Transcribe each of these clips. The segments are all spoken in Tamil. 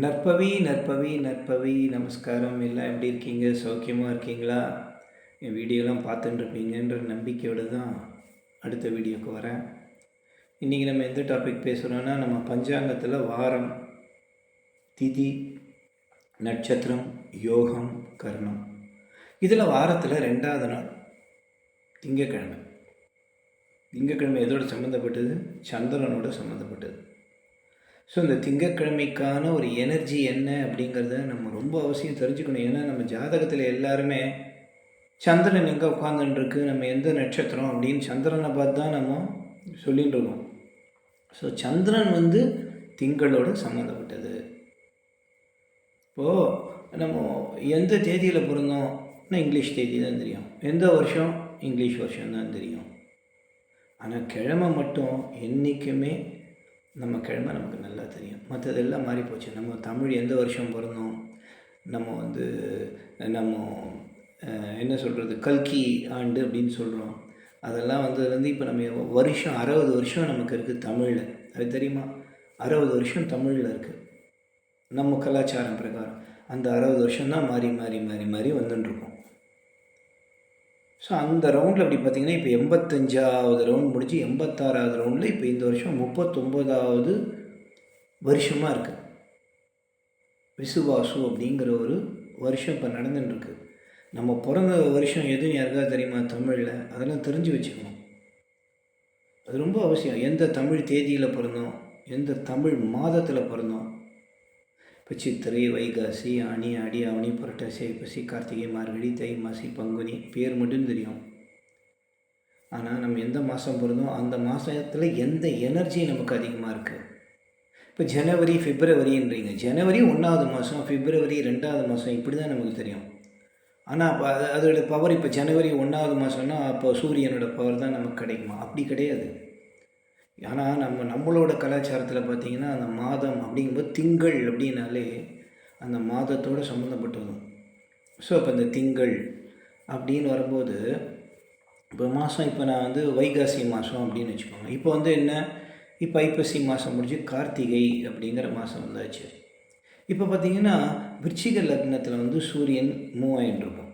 நற்பவி நற்பவி நற்பவி நமஸ்காரம். எல்லாம் எப்படி இருக்கீங்க? சௌக்கியமாக இருக்கீங்களா? என் வீடியோலாம் பார்த்துட்டுருப்பீங்கன்ற நம்பிக்கையோடு தான் அடுத்த வீடியோவுக்கு வரேன். இன்றைக்கி நம்ம எந்த டாபிக் பேசுகிறோன்னா, நம்ம பஞ்சாங்கத்தில் வாரம், திதி, நட்சத்திரம், யோகம், கர்ணம். இதில் வாரத்தில் 2வது நாள் திங்கக்கிழமை. திங்கக்கிழமை எதோடு சம்மந்தப்பட்டது? சந்திரனோட சம்மந்தப்பட்டது. ஸோ இந்த திங்கட்கிழமைக்கான ஒரு எனர்ஜி என்ன அப்படிங்கிறத நம்ம ரொம்ப அவசியம் தெரிஞ்சுக்கணும். ஏன்னா நம்ம ஜாதகத்தில் எல்லாருமே சந்திரன் எங்கே உட்காந்துருக்கு, நம்ம எந்த நட்சத்திரம் அப்படின்னு சந்திரனை பார்த்து தான் நம்ம சொல்லிகிட்டு இருக்கோம். ஸோ சந்திரன் திங்களோடு சம்மந்தப்பட்டது. இப்போது நம்ம எந்த தேதியில் பிறந்தோம்னா இங்கிலீஷ் தேதி தான் தெரியும், எந்த வருஷம் இங்கிலீஷ் வருஷம் தான் தெரியும். ஆனால் கிழமை மட்டும் என்றைக்குமே நம்ம கிழமை நமக்கு நல்லா தெரியும். மற்றதெல்லாம் மாறி போச்சு. நம்ம தமிழ் எந்த வருஷம் பிறந்தோம், நம்ம நம்ம என்ன சொல்கிறது, கல்கி ஆண்டு அப்படின்னு சொல்கிறோம். அதெல்லாம் இப்போ நம்ம வருஷம் 60 வருஷம் நமக்கு இருக்குது தமிழில். அது தெரியுமா? 60 வருஷம் தமிழில் இருக்குது நம்ம கலாச்சாரம் பிரகாரம். அந்த 60 வருஷம்தான் மாறி மாறி மாறி மாறி வந்துட்டுருக்கோம். ஸோ அந்த ரவுண்டில் அப்படி பார்த்திங்கன்னா, இப்போ 85வது ரவுண்ட் முடிஞ்சு 86வது ரவுண்டில் இப்போ இந்த வருஷம் 39வது வருஷமாக இருக்குது. விசுவாசு அப்படிங்கிற ஒரு வருஷம் இப்போ நடந்துட்டுருக்கு. நம்ம பிறந்த வருஷம் எதுவும் யாருக்காவது தெரியுமா தமிழில்? அதெல்லாம் தெரிஞ்சு வச்சுக்கணும். அது ரொம்ப அவசியம். எந்த தமிழ் தேதியில் பிறந்தோம், எந்த தமிழ் மாதத்தில் பிறந்தோம். இப்போ சித்திரை, வைகாசி, ஆனி, ஆடி, ஆவணி, புரட்டாசி, ஐப்பசி, கார்த்திகை, மார்கழி, தை, மாசி, பங்குனி, பேர் மட்டும் தெரியும். ஆனால் நம்ம எந்த மாதம் பிறந்தோம், அந்த மாதத்தில் எந்த எனர்ஜி நமக்கு அதிகமாக இருக்குது. இப்போ ஜனவரி, பிப்ரவரின்றீங்க. ஜனவரி 1வது மாதம், பிப்ரவரி 2வது மாதம், இப்படி தான் நமக்கு தெரியும். ஆனால் அப்போ அதோடய பவர், இப்போ ஜனவரி 1வது மாதம்னா அப்போ சூரியனோட பவர் தான் நமக்கு கிடைக்குமா? அப்படி கிடையாது. ஆனால் நம்மளோட கலாச்சாரத்தில் பார்த்திங்கன்னா, அந்த மாதம் அப்படிங்கும்போது திங்கள் அப்படின்னாலே அந்த மாதத்தோடு சம்மந்தப்பட்டதும். ஸோ அப்போ இந்த திங்கள் அப்படின்னு வரும்போது, இப்போ மாதம், இப்போ நான் வைகாசி மாதம் அப்படின்னு வச்சுக்கோங்க. இப்போ என்ன, இப்போ ஐப்பசி மாதம் முடிஞ்சு கார்த்திகை அப்படிங்கிற மாதம் வந்தாச்சு. இப்போ பார்த்திங்கன்னா விருச்சிக லக்னத்தில் சூரியன் மூவ் ஆகிட்டுருக்கும்.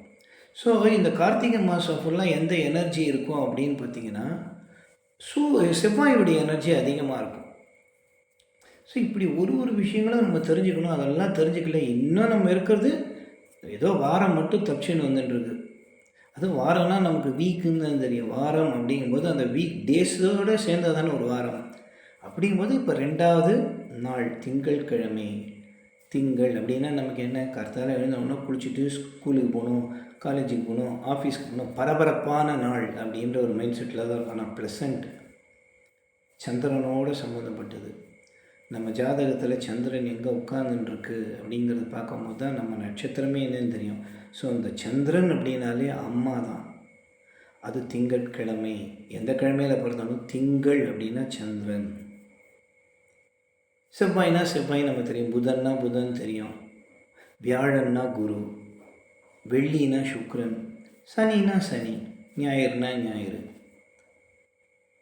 ஸோ இந்த கார்த்திகை மாதம் ஃபுல்லாக எந்த எனர்ஜி இருக்கும் அப்படின்னு பார்த்திங்கன்னா, செவ்வாயுடைய எனர்ஜி அதிகமாக இருக்கும். ஸோ இப்படி ஒரு விஷயங்களும் நம்ம தெரிஞ்சுக்கணும். அதெல்லாம் தெரிஞ்சுக்கல இன்னும் நம்ம இருக்கிறது ஏதோ வாரம் மட்டும் தப்ஷன் வந்துட்டுருக்கு. அதுவும் வாரம்னா நமக்கு வீக்குன்னு தான் தெரியும். வாரம் அப்படிங்கும்போது அந்த வீக் டேஸோடு சேர்ந்ததான ஒரு வாரம். அப்படிங்கும்போது இப்போ 2வது நாள் திங்கட்கிழமை. திங்கள் அப்படின்னா நமக்கு என்ன, கர்த்தால எழுந்தோன்னா குளிச்சுட்டு ஸ்கூலுக்கு போகணும், காலேஜுக்கு போகணும், ஆஃபீஸ்க்கு போகணும், பரபரப்பான நாள் அப்படின்ற ஒரு மைண்ட் செட்டில் தான் இருக்கும். ஆனால் ப்ளசண்ட் சந்திரனோடு சம்மந்தப்பட்டது. நம்ம ஜாதகத்தில் சந்திரன் எங்கே உட்கார்ந்துருக்கு அப்படிங்கிறத பார்க்கும்போது தான் நம்ம நட்சத்திரமே என்னன்னு தெரியும். ஸோ அந்த சந்திரன் அப்படின்னாலே அம்மா தான். அது திங்கட்கிழமை. எந்த கிழமையில் பிறந்தாலும் திங்கள் அப்படின்னா சந்திரன். செவ்வாய்னா செவ்வாய் நம்ம தெரியும், புதன்னா புதன் தெரியும், வியாழன்னா குரு, வெள்ளினா சுக்கிரன், சனினா சனி, ஞாயிறுனா ஞாயிறு,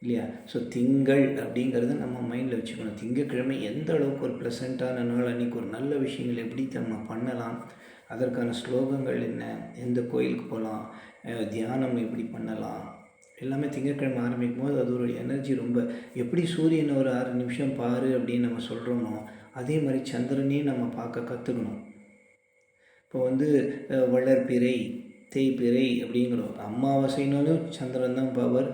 இல்லையா? ஸோ திங்கள் அப்படிங்கிறத நம்ம மைண்டில் வச்சுக்கணும். திங்கட்கிழமை எந்த அளவுக்கு ஒரு ப்ளசண்ட்டான நாள், அன்றைக்கி ஒரு நல்ல விஷயங்கள் எப்படி நம்ம பண்ணலாம், அதற்கான ஸ்லோகங்கள் என்ன, எந்த கோயிலுக்கு போகலாம், தியானம் எப்படி பண்ணலாம், எல்லாமே திங்கட்கிழமை ஆரம்பிக்கும் போது அது ஒரு எனர்ஜி. ரொம்ப எப்படி சூரியனை ஒரு 6 நிமிஷம் பாரு அப்படின்னு நம்ம சொல்கிறோமோ, அதே மாதிரி சந்திரனையும் நம்ம பார்க்க கற்றுக்கணும். இப்போ வளர்பிறை, தேய்பிறை அப்படிங்கிறோம். அமாவாசைனாலும் சந்திரன் தான் பவர்,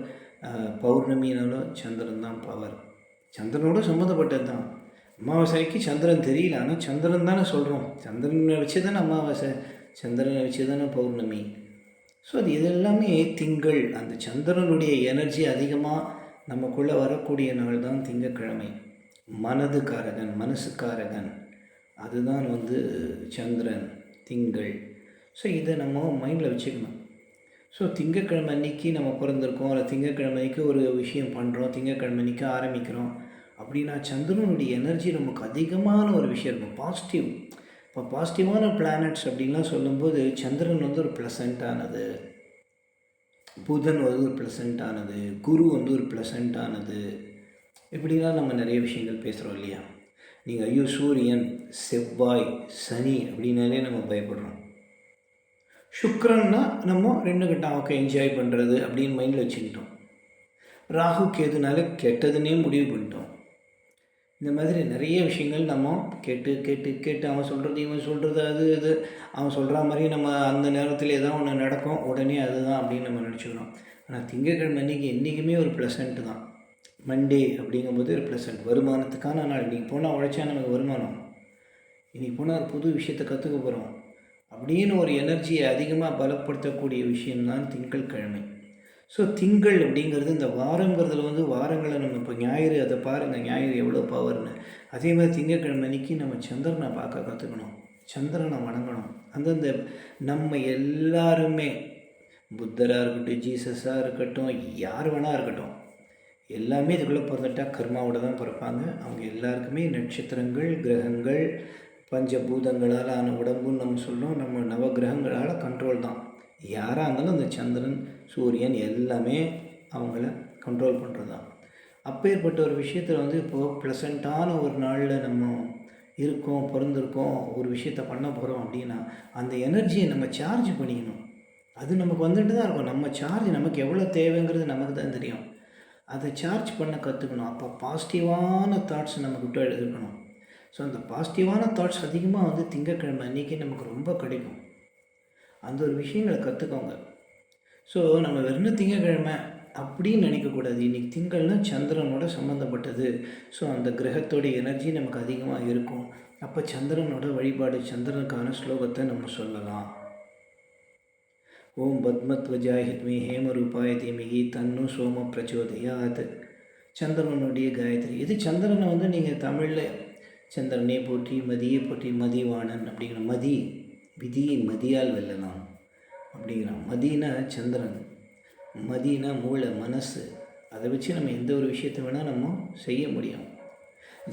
பௌர்ணமினாலும் சந்திரன் தான் பவர். சந்திரனோட சம்மந்தப்பட்டது தான். அமாவாசைக்கு சந்திரன் தெரியல, ஆனால் சந்திரன் தானே சொல்கிறோம். சந்திரனை வச்சு தானே அமாவாசை, சந்திரனை வச்சு தானே பௌர்ணமி. ஸோ அது இதெல்லாமே திங்கள். அந்த சந்திரனுடைய எனர்ஜி அதிகமாக நமக்குள்ளே வரக்கூடிய நாள் தான் திங்கட்கிழமை. மனதுக்காரகன், மனசுக்காரகன், அதுதான் சந்திரன், திங்கள். ஸோ இதை நம்ம மைண்டில் வச்சுக்கணும். ஸோ திங்கட்கிழமை அன்றைக்கி நம்ம பிறந்திருக்கோம், இல்லை திங்கட்கிழமைக்கு ஒரு விஷயம் பண்ணுறோம், திங்கட்கிழமை அன்றைக்கி ஆரம்பிக்கிறோம் அப்படின்னா சந்திரனுடைய எனர்ஜி நமக்கு அதிகமான ஒரு விஷயம் இருக்கும், பாசிட்டிவ். இப்போ பாசிட்டிவான பிளானட்ஸ் அப்படின்லாம் சொல்லும்போது சந்திரன் ஒரு ப்ளசண்ட்டானது, புதன் ஒரு ப்ளசண்ட்டானது, குரு ஒரு ப்ளசண்ட்டானது, இப்படிலாம் நம்ம நிறைய விஷயங்கள் பேசுகிறோம் இல்லையா? நீங்கள் ஐயோ சூரியன், செவ்வாய், சனி அப்படின்னாலே நம்ம பயப்படுறோம். சுக்கிரன்னா நம்ம 2 கட்டம் ஓகே என்ஜாய் பண்ணுறது அப்படின்னு மைண்டில் வச்சுக்கிட்டோம். ராகு கேதுனால கெட்டதுன்னே முடிவு பண்ணிட்டோம். இந்த மாதிரி நிறைய விஷயங்கள் நம்ம கேட்டு கேட்டு கேட்டு அவன் சொல்கிறது இவன் சொல்கிறது அது இது அவன் சொல்கிற மாதிரி நம்ம அந்த நேரத்தில் ஏதோ ஒன்று நடக்கும், உடனே அதுதான் அப்படின்னு நம்ம நினச்சிக்கிறோம். ஆனால் திங்கட்கிழமை அன்றைக்கி என்றைக்குமே ஒரு ப்ளசண்ட்டு தான். மண்டே அப்படிங்கும்போது ஒரு ப்ளசண்ட், வருமானத்துக்கான நாள். இன்றைக்கி போனால் உழைச்சா நமக்கு வருமானம், இன்றைக்கி போனால் ஒரு புது விஷயத்தை கற்றுக்க போகிறோம் அப்படின்னு ஒரு எனர்ஜியை அதிகமாக பலப்படுத்தக்கூடிய விஷயம்தான் திங்கட்கிழமை. ஸோ திங்கள் அப்படிங்கிறது இந்த வாரங்கிறதுல வாரங்களை நம்ம இப்போ ஞாயிறு, அதை பாருங்கள் ஞாயிறு எவ்வளோ பவர்னு. அதே மாதிரி திங்கட்கிழமை அன்றைக்கி நம்ம சந்திரனை பார்க்க கற்றுக்கணும், சந்திரனை வணங்கணும். அந்தந்த நம்ம எல்லாருமே புத்தராக இருக்கட்டும், ஜீசஸாக இருக்கட்டும், யார் வேணா இருக்கட்டும், எல்லாமே இதுக்குள்ளே பிறந்துட்டால் கர்மாவோட தான் பிறப்பாங்க. அவங்க எல்லாருக்குமே நட்சத்திரங்கள், கிரகங்கள், பஞ்சபூதங்களால் ஆன உடம்புன்னு நம்ம சொல்கிறோம். நம்ம நவகிரகங்களால் கண்ட்ரோல் தான். யாராக இருந்தாலும் அந்த சந்திரன், சூரியன் எல்லாமே அவங்கள கண்ட்ரோல் பண்ணுறது தான். அப்பேற்பட்ட ஒரு விஷயத்தில் இப்போது ப்ளசண்ட்டான ஒரு நாளில் நம்ம இருக்கோம், பிறந்திருக்கோம், ஒரு விஷயத்தை பண்ண போகிறோம் அப்படின்னா அந்த எனர்ஜியை நம்ம சார்ஜ் பண்ணிக்கணும். அது நமக்கு வந்துட்டு தான் இருக்கும். நம்ம சார்ஜ் நமக்கு எவ்வளோ தேவைங்கிறது நமக்கு தான் தெரியும். அதை சார்ஜ் பண்ண கற்றுக்கணும். அப்போ பாசிட்டிவான தாட்ஸ் நம்மக்கிட்ட எடுத்துக்கணும். ஸோ அந்த பாசிட்டிவான தாட்ஸ் அதிகமாக திங்கட்கிழமை அன்றைக்கி நமக்கு ரொம்ப கிடைக்கும். அந்த ஒரு விஷயங்களை கற்றுக்கோங்க. ஸோ நம்ம வெறும் திங்கட்கிழமை அப்படின்னு நினைக்கக்கூடாது. இன்றைக்கி திங்கள்னா சந்திரனோட சம்மந்தப்பட்டது. ஸோ அந்த கிரகத்தோடைய எனர்ஜி நமக்கு அதிகமாக இருக்கும். அப்போ சந்திரனோட வழிபாடு, சந்திரனுக்கான ஸ்லோகத்தை நம்ம சொல்லலாம். ஓம் பத்மத்வஜாய ஹித்மி ஹேமரூபாய தீமகி தன்னு சோம பிரச்சோதயாத். சந்திரனுடைய காயத்ரி. இது சந்திரனை நீங்கள் தமிழில் சந்திரனே போற்றி, மதியை போற்றி, மதிவாணன் அப்படிங்கிற மதி, விதியை மதியால் வெல்லலாம் அப்படிங்கிறான். மதினா சந்திரன், மதினா மூளை, மனசு. அதை வச்சு நம்ம எந்த ஒரு விஷயத்தை வேணால் நம்ம செய்ய முடியும்.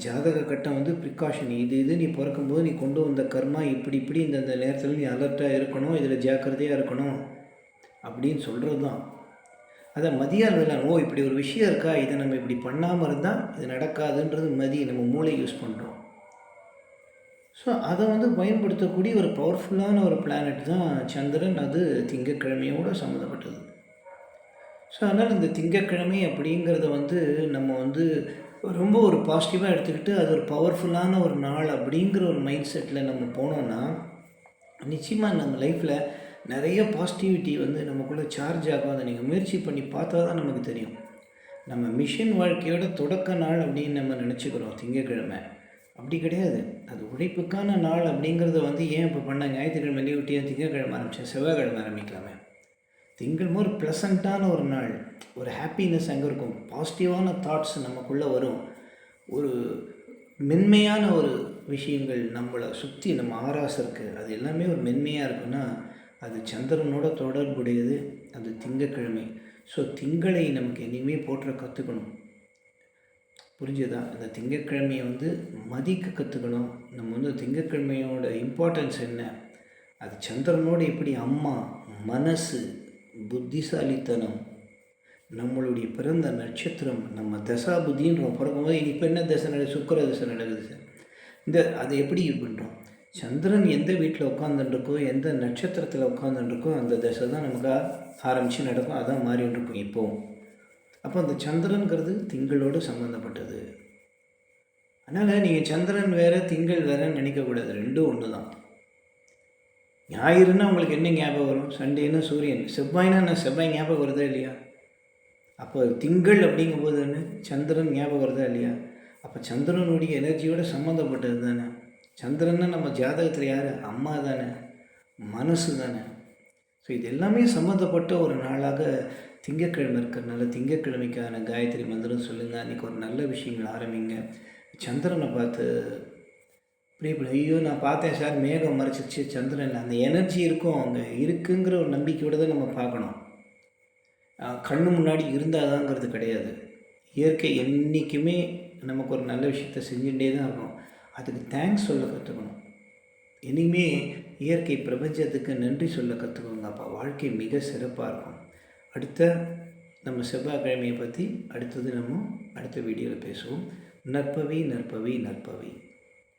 ஜாதக கட்டம் ப்ரிகாஷன். இது நீ பிறக்கும்போது நீ கொண்டு வந்த கர்மா இப்படி இந்த நேரத்தில் நீ அலர்ட்டாக இருக்கணும், இதில் ஜாக்கிரதையாக இருக்கணும் அப்படின்னு சொல்கிறது தான். அதை மதியால் வெல்லலாம். ஓ இப்படி ஒரு விஷயம் இருக்கா, இதை நம்ம இப்படி பண்ணாமல் இருந்தால் இது நடக்காதுன்றது மதி, நம்ம மூளை யூஸ் பண்ணுறோம். ஸோ அதை பயன்படுத்தக்கூடிய ஒரு பவர்ஃபுல்லான ஒரு பிளானட் தான் சந்திரன். அது திங்கட்கிழமையோடு சம்மந்தப்பட்டது. ஸோ அதனால் இந்த திங்கட்கிழமை அப்படிங்கிறத நம்ம ரொம்ப ஒரு பாசிட்டிவாக எடுத்துக்கிட்டு அது ஒரு பவர்ஃபுல்லான ஒரு நாள் அப்படிங்கிற ஒரு மைண்ட் செட்டில் நம்ம போனோன்னா நிச்சயமாக நம்ம லைஃப்பில் நிறைய பாசிட்டிவிட்டி நமக்குள்ளே சார்ஜ் ஆகும். அதை நீங்கள் முயற்சி பண்ணி பார்த்தா தான் நமக்கு தெரியும். நம்ம மிஷன் வாழ்க்கையோட தொடக்க நாள் அப்படின்னு நம்ம நினச்சிக்கிறோம் திங்கட்கிழமை. அப்படி கிடையாது. அது உழைப்புக்கான நாள் அப்படிங்கிறத ஏன் இப்போ பண்ண ஞாயிற்றுக்கிழமை லீவ் விட்டு திங்கட்கிழமை ஆரம்பித்தேன், செவ்வாய்க்கிழமை ஆரம்பிக்கலாமே. திங்கள் ஒரு ப்ளசண்ட்டான ஒரு நாள், ஒரு ஹாப்பினஸ் அங்கே இருக்கும், பாசிட்டிவான தாட்ஸ் நமக்குள்ளே வரும், ஒரு மென்மையான ஒரு விஷயங்கள் நம்மளை சுற்றி நம்ம ஆராசம் இருக்குது, அது எல்லாமே ஒரு மென்மையாக இருக்குன்னா அது சந்திரனோட தொடர்புடையது. அது திங்கட்கிழமை. ஸோ திங்களை நமக்கு இனிமேல் போற்ற கற்றுக்கணும். புரிஞ்சுதா? அந்த திங்கட்கிழமையை மதிக்க கற்றுக்கணும். நம்ம திங்கட்கிழமையோட இம்பார்ட்டன்ஸ் என்ன, அது சந்திரனோடு எப்படி அம்மா, மனசு, புத்திசாலித்தனம், நம்மளுடைய பிறந்த நட்சத்திரம், நம்ம தசா புத்தின்னு பிறக்கும்போது இப்போ என்ன தசை நடக்குது, சுக்கிர தசை நடக்குது. அதை எப்படி இது பண்ணுறோம்? சந்திரன் எந்த வீட்டில் உட்காந்துருக்கோ, எந்த நட்சத்திரத்தில் உட்காந்துருக்கோ அந்த தசை தான் நமக்கு ஆரம்பித்து நடக்கும். அதான் மாறிட்டு இருக்கும் இப்போவும். அப்போ அந்த சந்திரனுங்கிறது திங்களோடு சம்மந்தப்பட்டது. அதனால் நீங்கள் சந்திரன் வேறு திங்கள் வேறுன்னு நினைக்கக்கூடாது. ரெண்டும் ஒன்று தான். ஞாயிறுன்னா உங்களுக்கு என்ன ஞாபகம் வரும்? சண்டேன்னா சூரியன். செவ்வாய்னா நான் செவ்வாய் ஞாபகம் வருதா இல்லையா? அப்போ திங்கள் அப்படிங்கும்போது சந்திரன் ஞாபகம் வருதா இல்லையா? அப்போ சந்திரனுடைய எனர்ஜியோடு சம்மந்தப்பட்டது தானே. சந்திரன்னா நம்ம ஜாதகத்தில் யார்? அம்மா தானே, மனசு தானே. ஸோ இது எல்லாமே சம்மந்தப்பட்ட ஒரு நாளாக திங்கட்கிழமை இருக்கிறதுனால திங்கட்கிழமைக்கான காயத்ரி மந்திரம் சொல்லுங்கள். அன்றைக்கி ஒரு நல்ல விஷயங்கள் ஆரம்பிங்க. சந்திரனை பார்த்து இப்படி ஐயோ நான் பார்த்தேன் சார் மேகம் மறைச்சிச்சு சந்திரன், அந்த எனர்ஜி இருக்கும், அங்கே இருக்குங்கிற ஒரு நம்பிக்கையோடு தான் நம்ம பார்க்கணும். கண்ணு முன்னாடி இருந்தாதாங்கிறது கிடையாது. இயற்கை என்றைக்குமே நமக்கு ஒரு நல்ல விஷயத்த செஞ்சுட்டே தான் இருக்கும். அதுக்கு தேங்க்ஸ் சொல்ல கற்றுக்கணும். இனிமே இயற்கை பிரபஞ்சத்துக்கு நன்றி சொல்ல கற்றுக்கோங்க. அப்போ வாழ்க்கை மிக சிறப்பாக இருக்கும். அடுத்த நம்ம செவ்வாய்க்கிழமையை பற்றி அடுத்தது நம்ம அடுத்த வீடியோவில் பேசுவோம். நற்பவி நற்பவி நற்பவி.